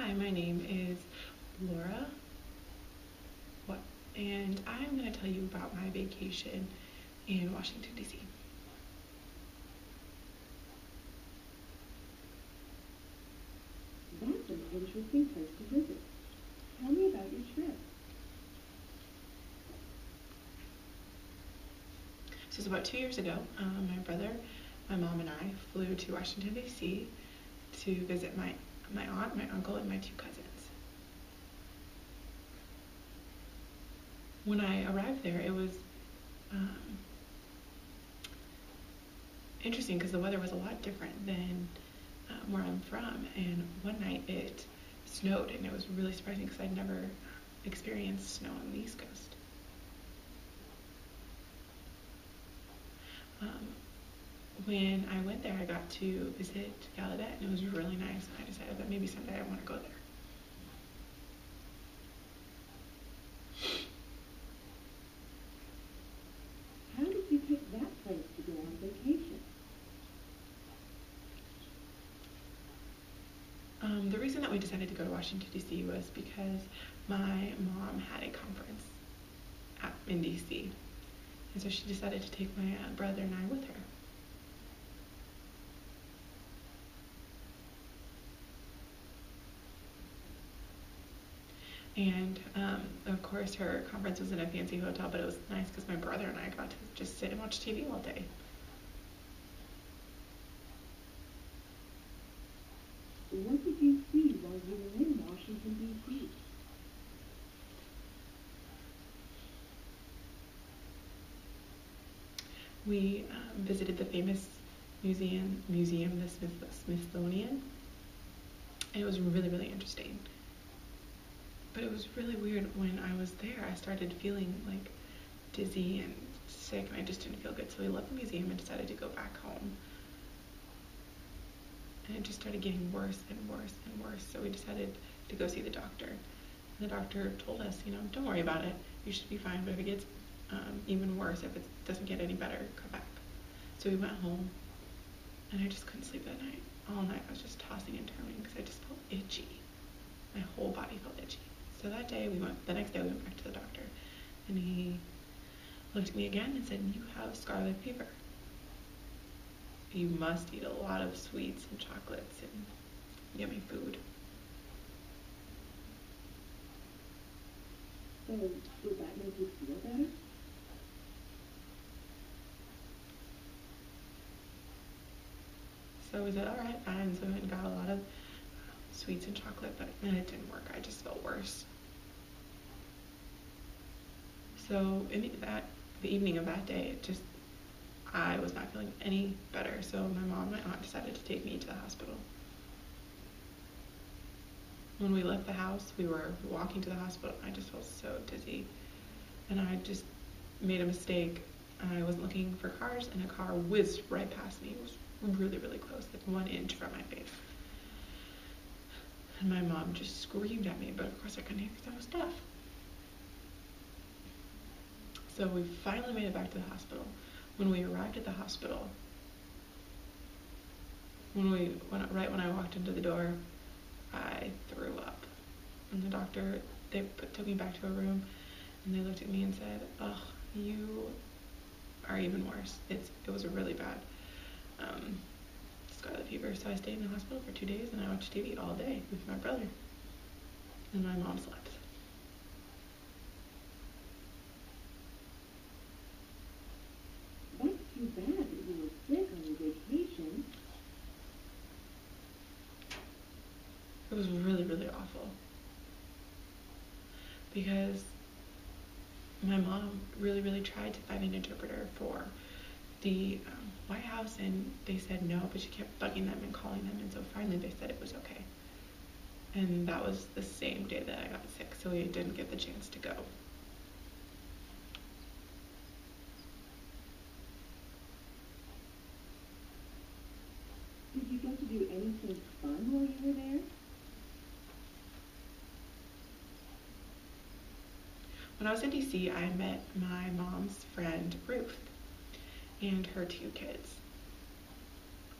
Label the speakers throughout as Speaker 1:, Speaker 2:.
Speaker 1: Hi, my name is Laura, what, and I'm going to tell you about my vacation in Washington, D.C.
Speaker 2: That's an interesting place to visit. Tell me about your trip.
Speaker 1: This was about 2 years ago. My brother, my mom, and I flew to Washington, D.C. to visit my aunt, my uncle, and my two cousins. When I arrived there, it was interesting because the weather was a lot different than where I'm from. And one night it snowed, and it was really surprising because I'd never experienced snow on the East Coast. When I went there, I got to visit Gallaudet, and it was really nice. And I decided that maybe someday I want to go there.
Speaker 2: How did you pick that place to go on vacation?
Speaker 1: The reason that we decided to go to Washington, D.C. was because my mom had a conference in D.C. And so she decided to take my brother and I with her. And of course her conference was in a fancy hotel, but it was nice because my brother and I got to just sit and watch TV all day.
Speaker 2: What did you see while you were in Washington, D.C.?
Speaker 1: We visited the famous museum, the Smithsonian, and it was really, really interesting. But it was really weird when I was there. I started feeling like dizzy and sick, and I just didn't feel good. So we left the museum and decided to go back home. And it just started getting worse and worse and worse. So we decided to go see the doctor. And the doctor told us, don't worry about it. You should be fine. But if it gets even worse, if it doesn't get any better, come back. So we went home, and I just couldn't sleep that night. All night I was just tossing and turning because I just felt itchy. My whole body felt itchy. So that day the next day we went back to the doctor, and he looked at me again and said, "You have scarlet fever. You must eat a lot of sweets and chocolates and yummy food."
Speaker 2: So, did that make you feel better?
Speaker 1: So we said, all right, fine. So we went and got a lot of sweets and chocolate, but then it didn't work. I just felt worse. So the evening of that day, I was not feeling any better. So my mom and my aunt decided to take me to the hospital. When we left the house, we were walking to the hospital. I just felt so dizzy, and I just made a mistake. I wasn't looking for cars, and a car whizzed right past me. It was really, really close, like 1 inch from my face. And my mom just screamed at me, but of course I couldn't hear because I was deaf. So we finally made it back to the hospital. When we arrived at the hospital, right when I walked into the door, I threw up. And the doctor, took me back to a room, and they looked at me and said, "Ugh, you are even worse." It was a really bad scarlet fever. So I stayed in the hospital for 2 days, and I watched TV all day with my brother, and my mom slept.
Speaker 2: That's too bad that you were sick on your vacation.
Speaker 1: It was really, really awful because my mom really, really tried to find an interpreter for the White House, and they said no, but she kept bugging them and calling them, and so finally they said it was okay. And that was the same day that I got sick, so we didn't get the chance to go.
Speaker 2: Did you get to do anything fun while you were there?
Speaker 1: When I was in DC, I met my mom's friend, Ruth, and her two kids.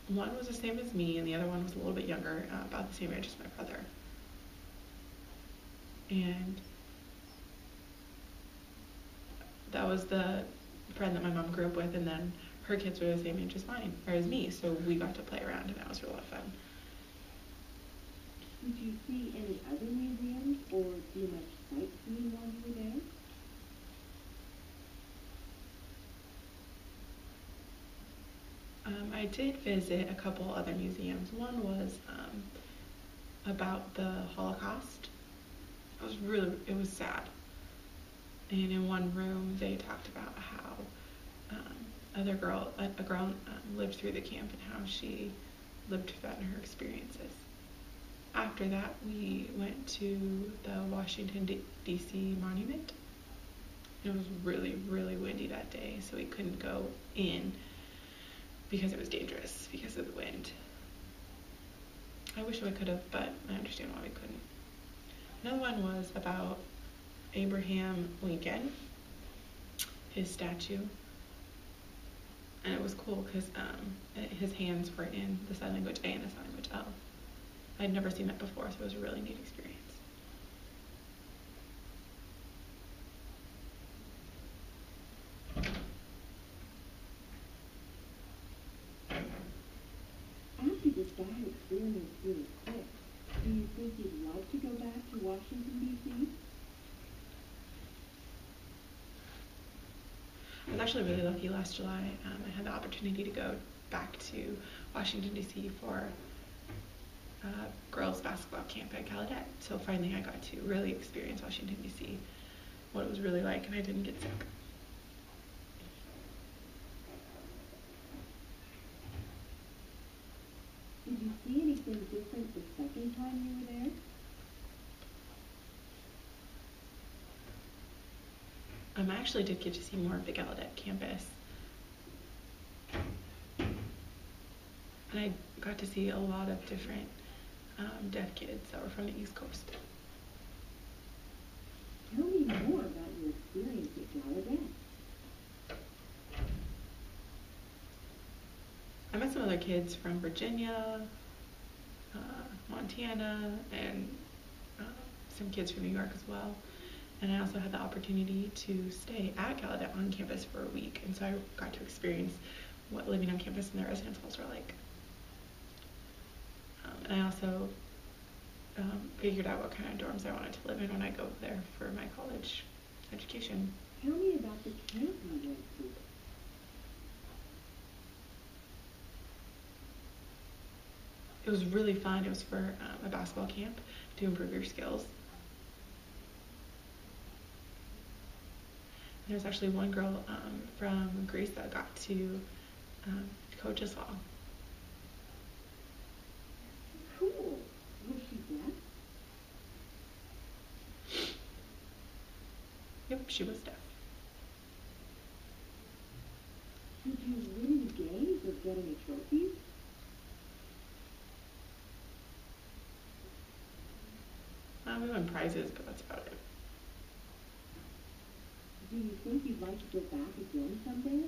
Speaker 1: One was the same as me, and the other one was a little bit younger, about the same age as my brother. and that was the friend that my mom grew up with, and then her kids were the same age as mine, or as me, so we got to play around, and that was a lot of fun.
Speaker 2: Did you see any other museums or do much sightseeing while you were there?
Speaker 1: I did visit a couple other museums. One was about the Holocaust. It was sad. And in one room, they talked about how a girl lived through the camp and how she lived through that in her experiences. After that, we went to the Washington, D.C. monument. It was really, really windy that day, so we couldn't go in because it was dangerous because of the wind. I wish we could have, but I understand why we couldn't. Another one was about Abraham Lincoln, his statue. And it was cool because his hands were in the sign language A and the sign language L. I'd never seen that before, so it was a really neat experience.
Speaker 2: After this bad experience really quick, do you think you'd like to go back to Washington, D.C.?
Speaker 1: I was actually really lucky last July. I had the opportunity to go back to Washington, D.C. for girls basketball camp at Gallaudet. So finally I got to really experience Washington, D.C., what it was really like, and I didn't get sick.
Speaker 2: Did you see anything different the second time you were there?
Speaker 1: I actually did get to see more of the Gallaudet campus. And I got to see a lot of different deaf kids that were from the East Coast.
Speaker 2: Tell me more about your experience at Gallaudet.
Speaker 1: I met some other kids from Virginia, Montana, and some kids from New York as well. And I also had the opportunity to stay at Gallaudet on campus for a week, and so I got to experience what living on campus in the residence halls were like. And I also figured out what kind of dorms I wanted to live in when I go there for my college education.
Speaker 2: Tell me about the camp you went to.
Speaker 1: It was really fun. It was for a basketball camp to improve your skills. There's actually one girl from Greece that got to coach as well.
Speaker 2: Cool. Was she deaf?
Speaker 1: Yep, she was deaf.
Speaker 2: Did you win any games or get any trophies?
Speaker 1: We won prizes, but that's about it.
Speaker 2: Do you think you'd like to go back again someday?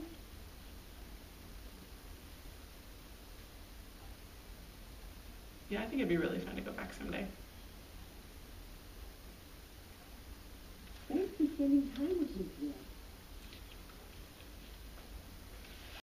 Speaker 1: Yeah, I think it'd be really fun to go back someday.
Speaker 2: Thanks for spending time with me today.